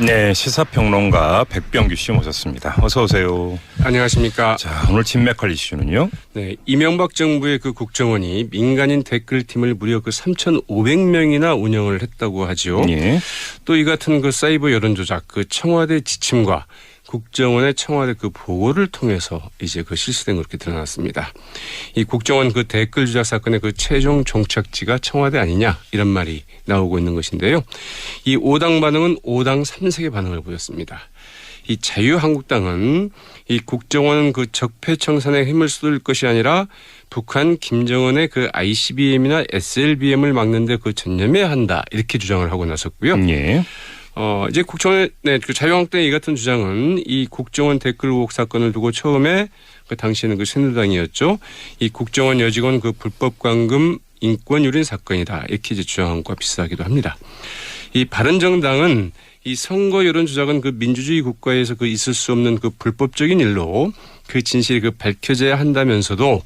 네, 시사평론가 백병규 씨 모셨습니다. 어서 오세요. 안녕하십니까. 자, 오늘 진맥할 이슈는요. 네, 이명박 정부의 그 국정원이 민간인 댓글팀을 무려 그 3,500명이나 운영을 했다고 하죠. 예. 또 이 같은 그 사이버 여론조작, 그 청와대 지침과 국정원의 청와대 그 보고를 통해서 이제 그 실시된 그렇게 드러났습니다. 이 국정원 그 댓글 조작 사건의 그 최종 종착지가 청와대 아니냐 이런 말이 나오고 있는 것인데요. 이 5당 반응은 5당 3색의 반응을 보였습니다. 이 자유한국당은 이 국정원은 그 적폐청산에 힘을 쏟을 것이 아니라 북한 김정은의 그 ICBM이나 SLBM을 막는 데 그 전념해야 한다 이렇게 주장을 하고 나섰고요. 예. 이제 국정원, 그 자유한국당의 이 같은 주장은 이 국정원 댓글 의혹 사건을 두고 처음에 그 당시에는 그 새누리당이었죠. 이 국정원 여직원 그 불법 감금 인권 유린 사건이다. 이렇게 이제 주장한 것과 비슷하기도 합니다. 이 바른정당은 이 선거 여론 조작은 그 민주주의 국가에서 그 있을 수 없는 그 불법적인 일로 그 진실이 그 밝혀져야 한다면서도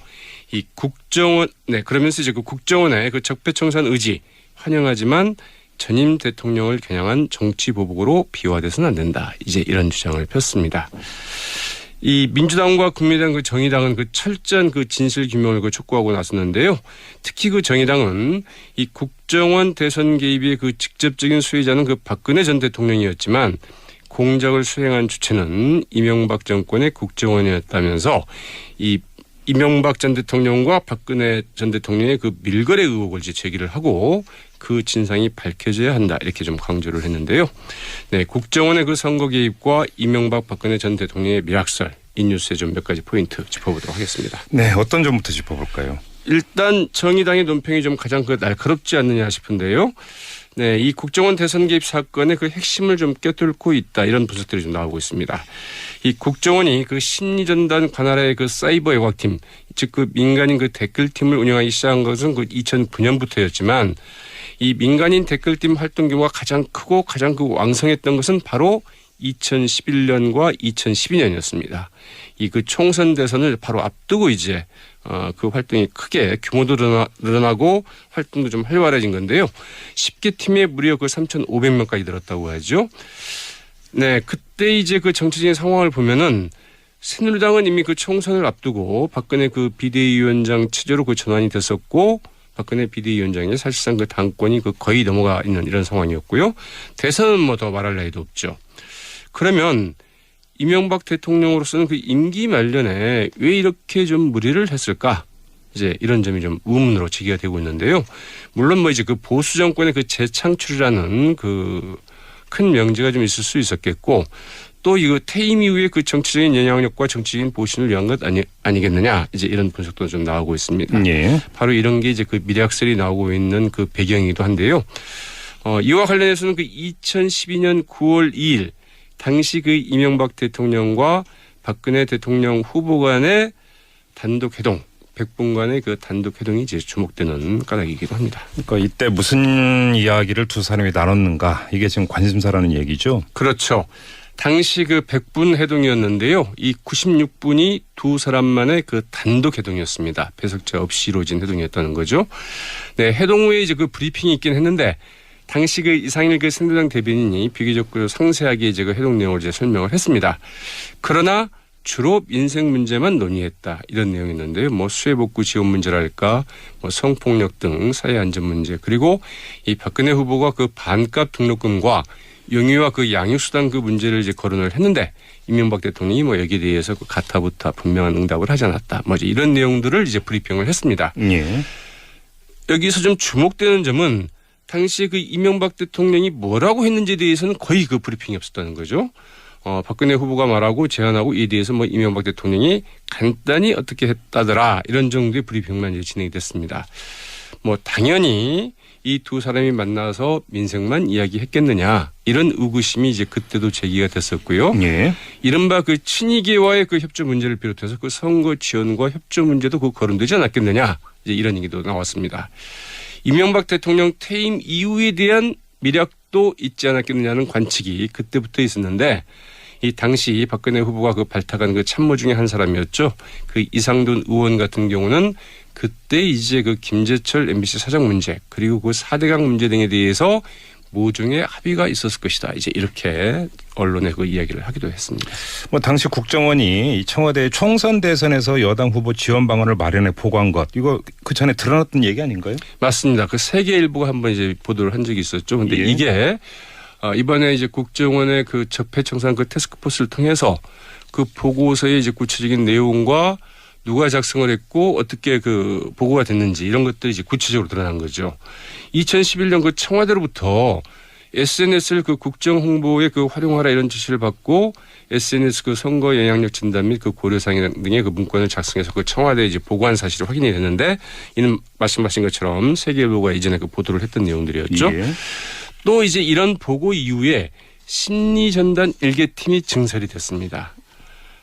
이 국정원, 그러면서 이제 그 국정원의 그 적폐청산 의지 환영하지만 전임 대통령을 겨냥한 정치 보복으로 비화돼서는 안 된다. 이제 이런 주장을 폈습니다. 이 민주당과 국민의당 그 정의당은 그 철저한 그 진실 규명을 그 촉구하고 나섰는데요. 특히 그 정의당은 이 국정원 대선 개입의 그 직접적인 수혜자는 그 박근혜 전 대통령이었지만 공작을 수행한 주체는 이명박 정권의 국정원이었다면서 이 이명박 전 대통령과 박근혜 전 대통령의 그 밀거래 의혹을 이제 제기를 하고 그 진상이 밝혀져야 한다 이렇게 좀 강조를 했는데요. 네, 국정원의 그 선거 개입과 이명박 박근혜 전 대통령의 밀학설 이 뉴스에 좀 몇 가지 포인트 짚어보도록 하겠습니다. 네, 어떤 점부터 짚어볼까요? 일단 정의당의 논평이 좀 가장 그 날카롭지 않느냐 싶은데요. 네, 이 국정원 대선 개입 사건의 그 핵심을 좀 꿰뚫고 있다 이런 분석들이 좀 나오고 있습니다. 이 국정원이 그 심리전단 관할의 그 사이버 애곽팀, 즉 그 민간인 그 댓글팀을 운영하기 시작한 것은 그 2009년부터였지만 이 민간인 댓글팀 활동 규모가 가장 크고 가장 그 왕성했던 것은 바로 2011년과 2012년이었습니다. 이 그 총선 대선을 바로 앞두고 이제 그 활동이 크게 규모도 늘어나고 활동도 좀 활발해진 건데요. 10개 팀에 무려 그 3,500명까지 늘었다고 하죠. 네, 그때 이제 그 정치적인 상황을 보면은 새누리당은 이미 그 총선을 앞두고 박근혜 그 비대위원장 체제로 그 전환이 됐었고 박근혜 비대위원장이 사실상 그 당권이 그 거의 넘어가 있는 이런 상황이었고요. 대선은 뭐 더 말할 나위도 없죠. 그러면 이명박 대통령으로서는 그 임기 말년에 왜 이렇게 좀 무리를 했을까? 이제 이런 점이 좀 의문으로 제기가 되고 있는데요. 물론 뭐 이제 그 보수 정권의 그 재창출이라는 그 큰 명제가 좀 있을 수 있었겠고 또 이거 퇴임 이후에 그 정치적인 영향력과 정치적인 보신을 위한 것 아니겠느냐 이제 이런 분석도 좀 나오고 있습니다. 예. 바로 이런 게 이제 그 미래학설이 나오고 있는 그 배경이기도 한데요. 이와 관련해서는 그 2012년 9월 2일 당시 그 이명박 대통령과 박근혜 대통령 후보 간의 단독 회동, 100분 간의 그 단독 회동이 이제 주목되는 까닭이기도 합니다. 그러니까 이때 무슨 이야기를 두 사람이 나눴는가 이게 지금 관심사라는 얘기죠. 그렇죠. 당시 그 100분 회동이었는데요. 이 96분이 두 사람만의 그 단독 회동이었습니다. 배석자 없이 이루어진 회동이었다는 거죠. 네, 회동 후에 이제 그 브리핑이 있긴 했는데 당시 그 이상일 그 새누리당 대변인이 비교적 그 상세하게 이제 그 회동 내용을 이제 설명을 했습니다. 그러나 주로 민생 문제만 논의했다 이런 내용이었는데요. 뭐 수해복구 지원 문제랄까, 뭐 성폭력 등 사회 안전 문제 그리고 이 박근혜 후보가 그 반값 등록금과 영유아 그 양육수당 그 문제를 이제 거론을 했는데 이명박 대통령이 뭐 여기에 대해서 그 가타부타 분명한 응답을 하지 않았다. 뭐 이제 이런 내용들을 이제 브리핑을 했습니다. 예. 여기서 좀 주목되는 점은 당시 그 이명박 대통령이 뭐라고 했는지에 대해서는 거의 그 브리핑이 없었다는 거죠. 박근혜 후보가 말하고 제안하고 이에 대해서 뭐 이명박 대통령이 간단히 어떻게 했다더라 이런 정도의 브리핑만 이제 진행이 됐습니다. 뭐 당연히 이 두 사람이 만나서 민생만 이야기했겠느냐 이런 의구심이 이제 그때도 제기가 됐었고요. 예. 이른바 그 친이계와의 그 협조 문제를 비롯해서 그 선거 지원과 협조 문제도 그 거론되지 않았겠느냐 이제 이런 얘기도 나왔습니다. 이명박 대통령 퇴임 이후에 대한 미략도 있지 않았겠느냐는 관측이 그때부터 있었는데 이 당시 박근혜 후보가 그 발탁한 그 참모 중에 한 사람이었죠. 그 이상돈 의원 같은 경우는 그때 이제 그 김재철 MBC 사장 문제 그리고 그 4대강 문제 등에 대해서 모종의 합의가 있었을 것이다. 이제 이렇게 언론에 그 이야기를 하기도 했습니다. 뭐 당시 국정원이 이 청와대 총선 대선에서 여당 후보 지원 방안을 마련해 보고한 것 이거 그 전에 드러났던 얘기 아닌가요? 맞습니다. 그 세계일보가 한번 이제 보도를 한 적이 있었죠. 근데 예. 이게 이번에 이제 국정원의 그 적폐청산 그 태스크포스를 통해서 그 보고서의 이제 구체적인 내용과 누가 작성을 했고 어떻게 그 보고가 됐는지 이런 것들이 이제 구체적으로 드러난 거죠. 2011년 그 청와대로부터 SNS를 그 국정 홍보에 그 활용하라 이런 지시를 받고 SNS 그 선거 영향력 진단 및 그 고려사항 등의 그 문건을 작성해서 그 청와대에 이제 보고한 사실이 확인이 됐는데 이는 말씀하신 것처럼 세계일보가 이전에 그 보도를 했던 내용들이었죠. 예. 또 이제 이런 보고 이후에 심리전단 일개팀이 증설이 됐습니다.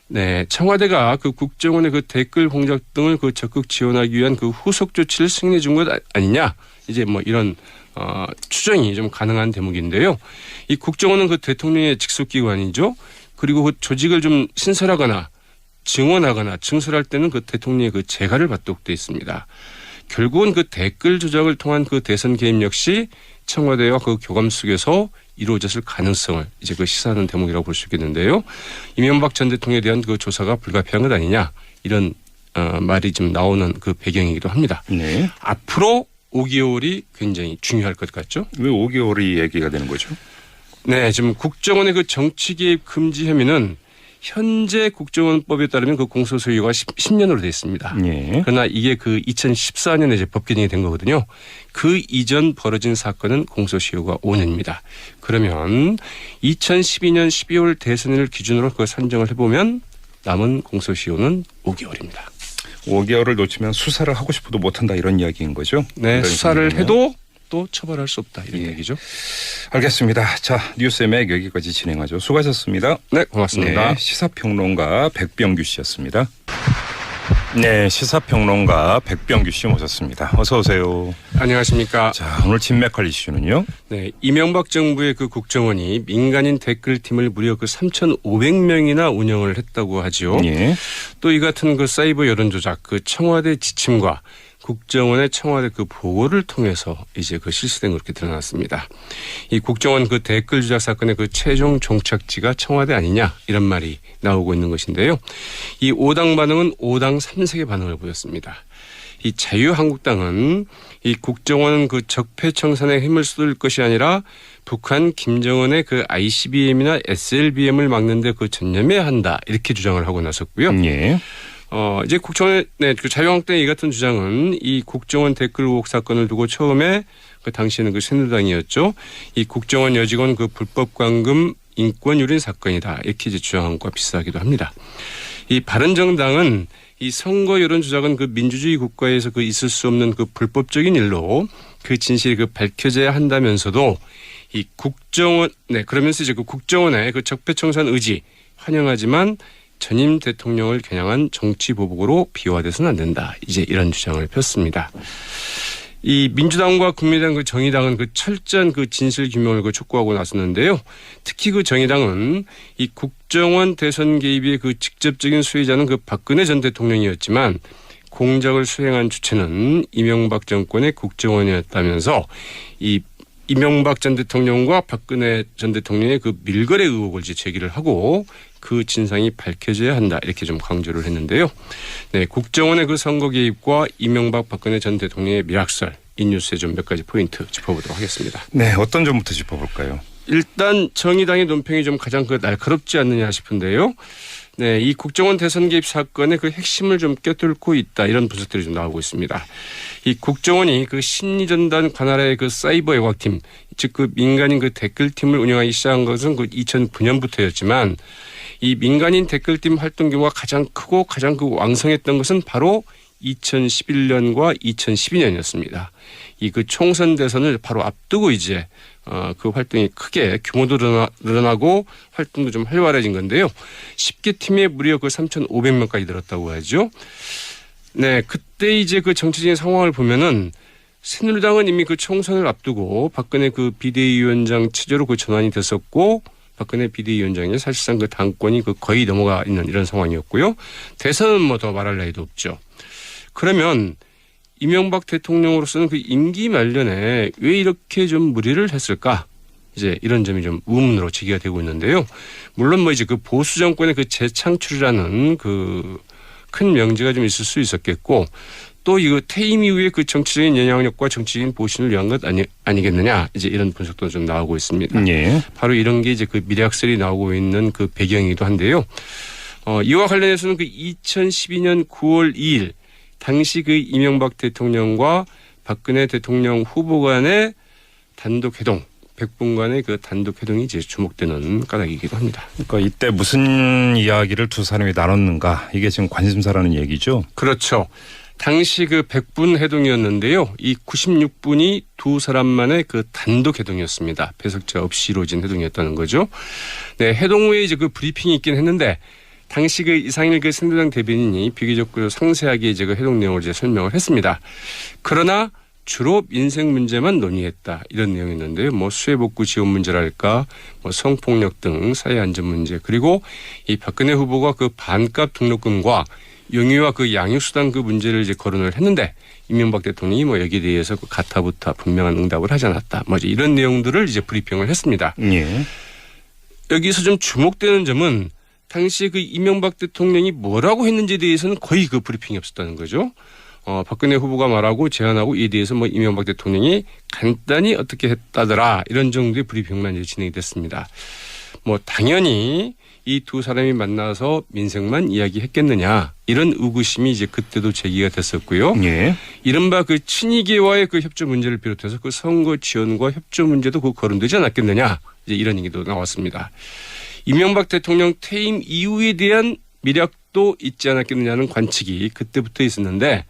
네, 청와대가 그 국정원의 그 댓글 공작 등을 그 적극 지원하기 위한 그 후속 조치를 승인해 준 것 아니냐. 이제 뭐 이런 추정이 좀 가능한 대목인데요. 이 국정원은 그 대통령의 직속 기관이죠. 그리고 그 조직을 좀 신설하거나 증원하거나 증설할 때는 그 대통령의 그 재가를 받도록 돼 있습니다. 결국은 그 댓글 조작을 통한 그 대선 개입 역시 청와대와 그 교감 속에서 이루어졌을 가능성을 이제 그 시사하는 대목이라고 볼 수 있겠는데요. 이명박 전 대통령에 대한 그 조사가 불가피한 것 아니냐 이런 말이 좀 나오는 그 배경이기도 합니다. 네. 앞으로 5개월이 굉장히 중요할 것 같죠. 왜 5개월이 얘기가 되는 거죠? 네, 지금 국정원의 그 정치 개입 금지 혐의는 현재 국정원법에 따르면 그 공소시효가 10년으로 되어 있습니다. 예. 그러나 이게 그 2014년에 이제 법 개정이 된 거거든요. 그 이전 벌어진 사건은 공소시효가 5년입니다. 그러면 2012년 12월 대선을 기준으로 그 산정을 해보면 남은 공소시효는 5개월입니다. 5개월을 놓치면 수사를 하고 싶어도 못한다 이런 이야기인 거죠? 네, 수사를 생각이네요. 해도 또 처벌할 수 없다 이런 얘기죠. 알겠습니다. 자, 뉴스엠액 여기까지 진행하죠. 수고하셨습니다. 네, 고맙습니다. 네, 시사평론가 백병규 씨였습니다. 네, 시사평론가 백병규 씨 모셨습니다. 어서 오세요. 안녕하십니까. 자, 오늘 진맥할 이슈는요. 네, 이명박 정부의 그 국정원이 민간인 댓글팀을 무려 그 3,500명이나 운영을 했다고 하죠. 예. 또 이 같은 그 사이버 여론조작, 그 청와대 지침과 국정원의 청와대 그 보고를 통해서 이제 그 실시된 그렇게 드러났습니다. 이 국정원 그 댓글 조작 사건의 그 최종 종착지가 청와대 아니냐 이런 말이 나오고 있는 것인데요. 이 5당 반응은 5당 3색의 반응을 보였습니다. 이 자유한국당은 이 국정원은 그 적폐청산에 힘을 쏟을 것이 아니라 북한 김정은의 그 ICBM이나 SLBM을 막는 데 그 전념해야 한다 이렇게 주장을 하고 나섰고요. 예. 이제 국정원, 네, 그 자유한국당의 이 같은 주장은 이 국정원 댓글 의혹 사건을 두고 처음에 그 당시에는 그 새누리당이었죠. 이 국정원 여직원 그 불법 감금 인권 유린 사건이다. 이렇게 이제 주장한 것과 비슷하기도 합니다. 이 바른정당은 이 선거 여론 조작은 그 민주주의 국가에서 그 있을 수 없는 그 불법적인 일로 그 진실이 그 밝혀져야 한다면서도 이 국정원, 네, 그러면서 이제 그 국정원의 그 적폐청산 의지 환영하지만 전임 대통령을 겨냥한 정치 보복으로 비화돼서는 안 된다. 이제 이런 주장을 폈습니다. 이 민주당과 국민의당 그 정의당은 그 철저한 그 진실 규명을 그 촉구하고 나섰는데요. 특히 그 정의당은 이 국정원 대선 개입의 그 직접적인 수혜자는 그 박근혜 전 대통령이었지만 공작을 수행한 주체는 이명박 정권의 국정원이었다면서 이 이명박 전 대통령과 박근혜 전 대통령의 그 밀거래 의혹을 이제 제기를 하고 그 진상이 밝혀져야 한다 이렇게 좀 강조를 했는데요. 네, 국정원의 그 선거 개입과 이명박 박근혜 전 대통령의 밀학설 이 뉴스의 좀 몇 가지 포인트 짚어보도록 하겠습니다. 네, 어떤 점부터 짚어볼까요? 일단 정의당의 논평이 좀 가장 그 날카롭지 않느냐 싶은데요. 네, 이 국정원 대선 개입 사건의 그 핵심을 좀 꿰뚫고 있다 이런 분석들이 좀 나오고 있습니다. 이 국정원이 그 심리전단 관할의 그 사이버 애곽팀, 즉 그 민간인 그 댓글팀을 운영하기 시작한 것은 그 2009년부터였지만 이 민간인 댓글팀 활동 규모가 가장 크고 가장 그 왕성했던 것은 바로 2011년과 2012년이었습니다. 이 그 총선 대선을 바로 앞두고 이제 그 활동이 크게 규모도 늘어나고 활동도 좀 활발해진 건데요. 10개 팀에 무려 그 3,500명까지 늘었다고 하죠. 네, 그때 이제 그 정치적인 상황을 보면은 새누리당은 이미 그 총선을 앞두고 박근혜 그 비대위원장 체제로 그 전환이 됐었고 박근혜 비대위원장이 사실상 그 당권이 그 거의 넘어가 있는 이런 상황이었고요. 대선은 뭐 더 말할 나위도 없죠. 그러면 이명박 대통령으로서는 그 임기 말년에 왜 이렇게 좀 무리를 했을까? 이제 이런 점이 좀 의문으로 제기가 되고 있는데요. 물론 뭐 이제 그 보수 정권의 그 재창출이라는 그 큰 명제가 좀 있을 수 있었겠고 또 이거 퇴임 이후에 그 정치적인 영향력과 정치적인 보신을 위한 것 아니겠느냐 이제 이런 분석도 좀 나오고 있습니다. 예. 바로 이런 게 이제 그 미래학설이 나오고 있는 그 배경이기도 한데요. 이와 관련해서는 그 2012년 9월 2일 당시 그 이명박 대통령과 박근혜 대통령 후보 간의 단독 회동, 100분 간의 그 단독 회동이 이제 주목되는 까닭이기도 합니다. 그러니까 이때 무슨 이야기를 두 사람이 나눴는가 이게 지금 관심사라는 얘기죠. 그렇죠. 당시 그 100분 회동이었는데요. 이 96분이 두 사람만의 그 단독 회동이었습니다. 배석자 없이 이루어진 회동이었다는 거죠. 네, 회동 후에 이제 그 브리핑이 있긴 했는데 당시 그 이상일 그 새누리당 대변인이 비교적 그 상세하게 이제 그 회동 내용을 이제 설명을 했습니다. 그러나 주로 민생 문제만 논의했다 이런 내용이었는데요. 뭐 수해복구 지원 문제랄까, 뭐 성폭력 등 사회 안전 문제 그리고 이 박근혜 후보가 그 반값 등록금과 영유아 그 양육수당 그 문제를 이제 거론을 했는데 이명박 대통령이 뭐 여기에 대해서 그 가타부타 분명한 응답을 하지 않았다. 뭐 이런 내용들을 이제 브리핑을 했습니다. 예. 여기서 좀 주목되는 점은 당시 그 이명박 대통령이 뭐라고 했는지에 대해서는 거의 그 브리핑이 없었다는 거죠. 박근혜 후보가 말하고 제안하고 이에 대해서 뭐 이명박 대통령이 간단히 어떻게 했다더라 이런 정도의 브리핑만 이제 진행이 됐습니다. 뭐 당연히 이 두 사람이 만나서 민생만 이야기했겠느냐 이런 의구심이 이제 그때도 제기가 됐었고요. 예. 이른바 그 친이계와의 그 협조 문제를 비롯해서 그 선거 지원과 협조 문제도 그 거론되지 않았겠느냐 이제 이런 얘기도 나왔습니다. 이명박 대통령 퇴임 이후에 대한 미략도 있지 않았겠느냐는 관측이 그때부터 있었는데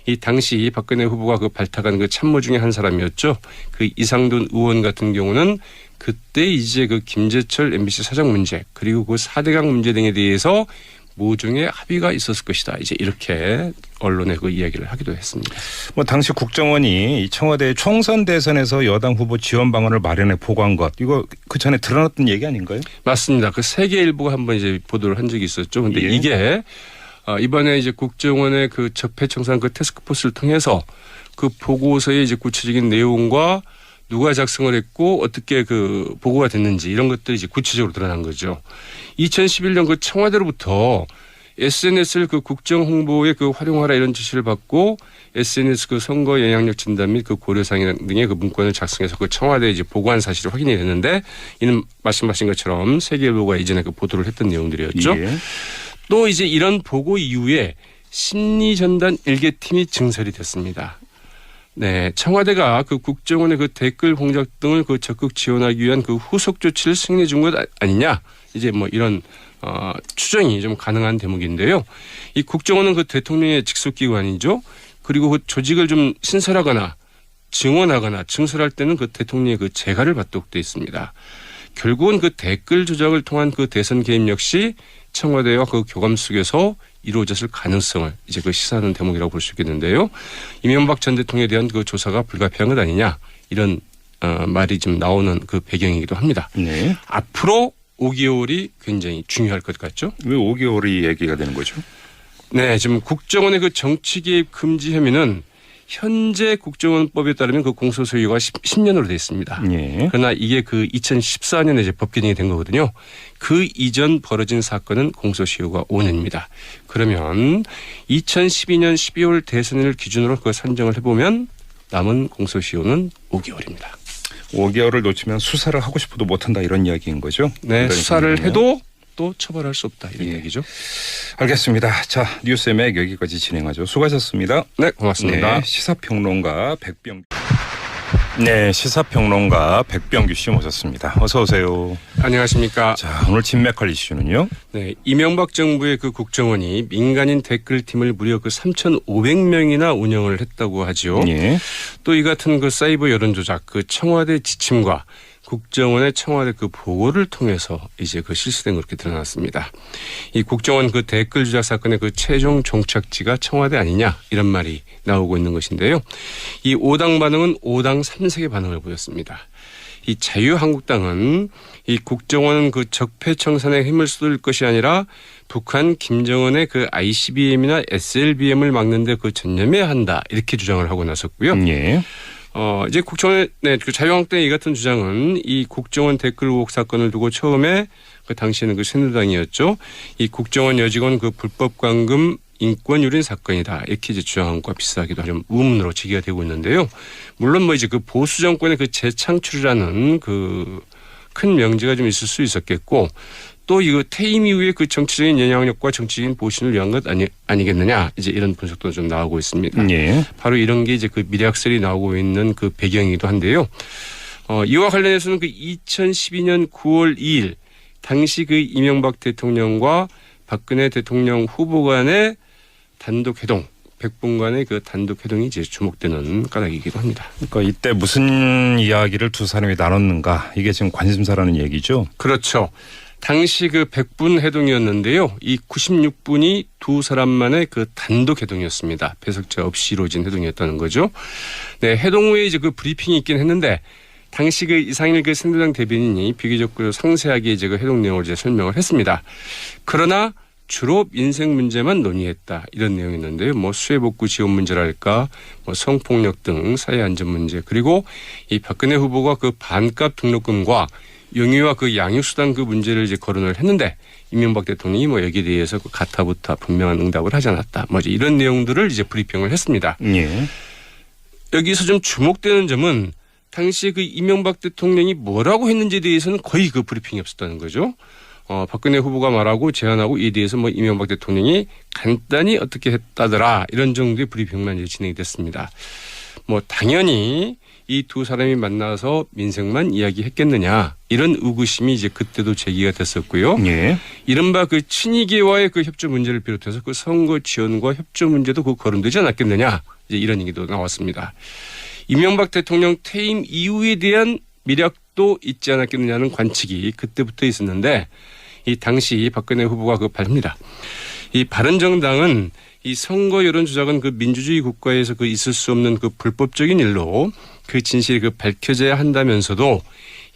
이 당시 박근혜 후보가 그 발탁한 그 참모 중에 한 사람이었죠. 그 이상돈 의원 같은 경우는 그때 이제 그 김재철 MBC 사장 문제 그리고 그 4대강 문제 등에 대해서 모종의 합의가 있었을 것이다. 이제 이렇게 언론에 그 이야기를 하기도 했습니다. 뭐 당시 국정원이 이 청와대 총선 대선에서 여당 후보 지원 방안을 마련해 보고한 것 이거 그 전에 드러났던 얘기 아닌가요? 맞습니다. 그 세계일보가 한번 이제 보도를 한 적이 있었죠. 그런데 예. 이게 이번에 이제 국정원의 그 적폐청산 그 태스크포스를 통해서 그 보고서의 이제 구체적인 내용과 누가 작성을 했고 어떻게 그 보고가 됐는지 이런 것들이 이제 구체적으로 드러난 거죠. 2011년 그 청와대로부터 SNS를 그 국정 홍보에 그 활용하라 이런 지시를 받고 SNS 그 선거 영향력 진단 및 그 고려사항 등의 그 문건을 작성해서 그 청와대에 이제 보고한 사실이 확인이 됐는데 이는 말씀하신 것처럼 세계일보가 이전에 그 보도를 했던 내용들이었죠. 예. 또 이제 이런 보고 이후에 심리전단 일개팀이 증설이 됐습니다. 네, 청와대가 그 국정원의 그 댓글 공작 등을 그 적극 지원하기 위한 그 후속 조치를 승인해 준 것 아니냐. 이제 뭐 이런 추정이 좀 가능한 대목인데요. 이 국정원은 그 대통령의 직속 기관이죠. 그리고 그 조직을 좀 신설하거나 증원하거나 증설할 때는 그 대통령의 그 재가를 받도록 되어 있습니다. 결국은 그 댓글 조작을 통한 그 대선 개입 역시 청와대와 그 교감 속에서 이루어졌을 가능성을 이제 그 시사하는 대목이라고 볼 수 있겠는데요. 이명박 전 대통령에 대한 그 조사가 불가피한 것 아니냐 이런 말이 좀 나오는 그 배경이기도 합니다. 네. 앞으로 5개월이 굉장히 중요할 것 같죠. 왜 5개월이 얘기가 되는 거죠? 네, 지금 국정원의 그 정치 개입 금지 혐의는 현재 국정원법에 따르면 그 공소시효가 10년으로 되어 있습니다. 예. 그러나 이게 그 2014년에 이제 법 개정이 된 거거든요. 그 이전 벌어진 사건은 공소시효가 5년입니다. 그러면 2012년 12월 대선을 기준으로 그 산정을 해보면 남은 공소시효는 5개월입니다. 5개월을 놓치면 수사를 하고 싶어도 못한다 이런 이야기인 거죠? 네, 수사를 해도 또 처벌할 수 없다 이런 얘기죠. 알겠습니다. 자, 뉴스의 맥 여기까지 진행하죠. 수고하셨습니다. 네, 고맙습니다. 네, 시사평론가 백병규. 네, 시사평론가 백병규 씨 모셨습니다. 어서 오세요. 안녕하십니까. 자, 오늘 진맥할 이슈는요. 네, 이명박 정부의 그 국정원이 민간인 댓글팀을 무려 그 3,500명이나 운영을 했다고 하죠. 예. 또 이 같은 그 사이버 여론조작, 그 청와대 지침과 국정원의 청와대 그 보고를 통해서 이제 그 실시된 그렇게 드러났습니다. 이 국정원 그 댓글 조작 사건의 그 최종 종착지가 청와대 아니냐 이런 말이 나오고 있는 것인데요. 이 5당 반응은 5당 3색의 반응을 보였습니다. 이 자유한국당은 이 국정원은 그 적폐청산에 힘을 쏟을 것이 아니라 북한 김정은의 그 ICBM이나 SLBM을 막는 데 그 전념해야 한다 이렇게 주장을 하고 나섰고요. 예. 이제 국정원, 그 자유한국당의 이 같은 주장은 이 국정원 댓글 의혹 사건을 두고 처음에 그 당시에는 그 새누리당이었죠. 이 국정원 여직원 그 불법 감금 인권 유린 사건이다. 이렇게 이제 주장한 것과 비슷하기도 좀 의문으로 제기가 되고 있는데요. 물론 뭐 이제 그 보수 정권의 그 재창출이라는 그 큰 명제가 좀 있을 수 있었겠고 또 이거 퇴임 이후에 그 정치적인 영향력과 정치적인 보신을 위한 것 아니겠느냐. 이제 이런 분석도 좀 나오고 있습니다. 예. 바로 이런 게 이제 그 미래학설이 나오고 있는 그 배경이기도 한데요. 이와 관련해서는 그 2012년 9월 2일 당시 그 이명박 대통령과 박근혜 대통령 후보 간의 단독 회동, 100분 간의 그 단독 회동이 이제 주목되는 까닭이기도 합니다. 그러니까 이때 무슨 이야기를 두 사람이 나눴는가 이게 지금 관심사라는 얘기죠. 그렇죠. 당시 그 100분 회동이었는데요. 이 96분이 두 사람만의 그 단독 회동이었습니다. 배석자 없이 이루어진 회동이었다는 거죠. 네, 회동 후에 이제 그 브리핑이 있긴 했는데 당시 그 이상일 그 새누리당 대변인이 비교적 그 상세하게 이제 그 회동 내용을 이제 설명을 했습니다. 그러나 주로 민생 문제만 논의했다. 이런 내용이었는데요. 뭐 수해복구 지원 문제랄까, 뭐 성폭력 등 사회 안전 문제, 그리고 이 박근혜 후보가 그 반값 등록금과 영유아 그 양육수당 그 문제를 이제 거론을 했는데 이명박 대통령이 뭐 여기에 대해서 그 가타부타 분명한 응답을 하지 않았다. 뭐 이런 내용들을 이제 브리핑을 했습니다. 예. 여기서 좀 주목되는 점은 당시 그 이명박 대통령이 뭐라고 했는지에 대해서는 거의 그 브리핑이 없었다는 거죠. 박근혜 후보가 말하고 제안하고 이에 대해서 뭐 이명박 대통령이 간단히 어떻게 했다더라 이런 정도의 브리핑만 이제 진행이 됐습니다. 뭐 당연히 이 두 사람이 만나서 민생만 이야기했겠느냐 이런 의구심이 이제 그때도 제기가 됐었고요. 예. 이른바 그 친이계와의 그 협조 문제를 비롯해서 그 선거 지원과 협조 문제도 그 거론되지 않았겠느냐 이제 이런 얘기도 나왔습니다. 이명박 대통령 퇴임 이후에 대한 미략도 있지 않았겠느냐는 관측이 그때부터 있었는데 이 당시 박근혜 후보가 그 발표입니다. 이 바른정당은 이 선거 여론 조작은 그 민주주의 국가에서 그 있을 수 없는 그 불법적인 일로 그 진실이 그 밝혀져야 한다면서도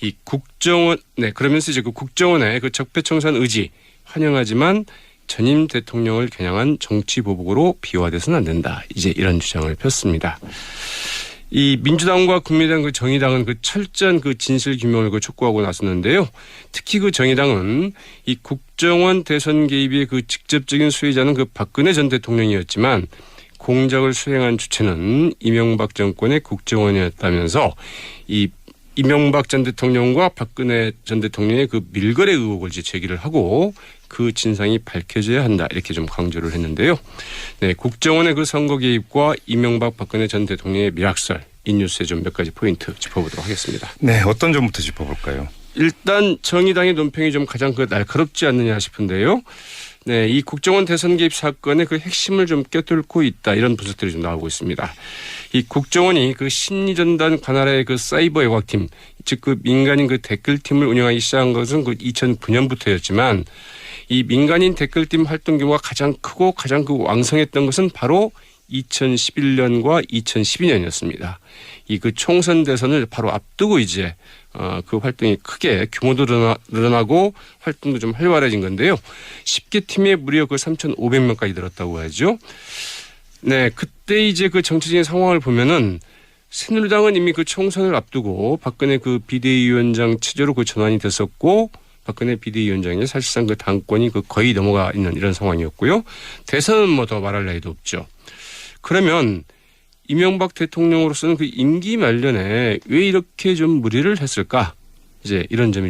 이 국정원 그러면서 이제 그 국정원의 그 적폐청산 의지 환영하지만 전임 대통령을 겨냥한 정치 보복으로 비화돼서는 안 된다. 이제 이런 주장을 폈습니다. 이 민주당과 국민의당 그 정의당은 그 철저한 그 진실 규명을 그 촉구하고 나섰는데요. 특히 그 정의당은 이 국정원 대선 개입의 그 직접적인 수혜자는 그 박근혜 전 대통령이었지만 공작을 수행한 주체는 이명박 정권의 국정원이었다면서 이 이명박 전 대통령과 박근혜 전 대통령의 그 밀거래 의혹을 이제 제기를 하고 그 진상이 밝혀져야 한다 이렇게 좀 강조를 했는데요. 네, 국정원의 그 선거 개입과 이명박 박근혜 전 대통령의 미락설 이 뉴스의 좀 몇 가지 포인트 짚어보도록 하겠습니다. 네, 어떤 점부터 짚어볼까요? 일단 정의당의 논평이 좀 가장 그 날카롭지 않느냐 싶은데요. 네, 이 국정원 대선 개입 사건의 그 핵심을 좀 꿰뚫고 있다 이런 분석들이 좀 나오고 있습니다. 이 국정원이 그 심리전단 관할의 그 사이버 애곽팀, 즉 그 민간인 그 댓글팀을 운영하기 시작한 것은 그 2009년부터였지만 이 민간인 댓글팀 활동 규모가 가장 크고 가장 그 왕성했던 것은 바로 2011년과 2012년이었습니다. 이 그 총선 대선을 바로 앞두고 이제 그 활동이 크게 규모도 늘어나고 활동도 좀 활발해진 건데요. 10개 팀에 무려 그 3,500명까지 늘었다고 하죠. 네, 그때 이제 그 정치적인 상황을 보면은 새누리당은 이미 그 총선을 앞두고 박근혜 그 비대위원장 체제로 그 전환이 됐었고 박근혜 비대위원장이 사실상 그 당권이 그 거의 넘어가 있는 이런 상황이었고요. 대선은 뭐 더 말할 나위도 없죠. 그러면 이명박 대통령으로서는 그 임기 말년에 왜 이렇게 좀 무리를 했을까? 이제 이런 점이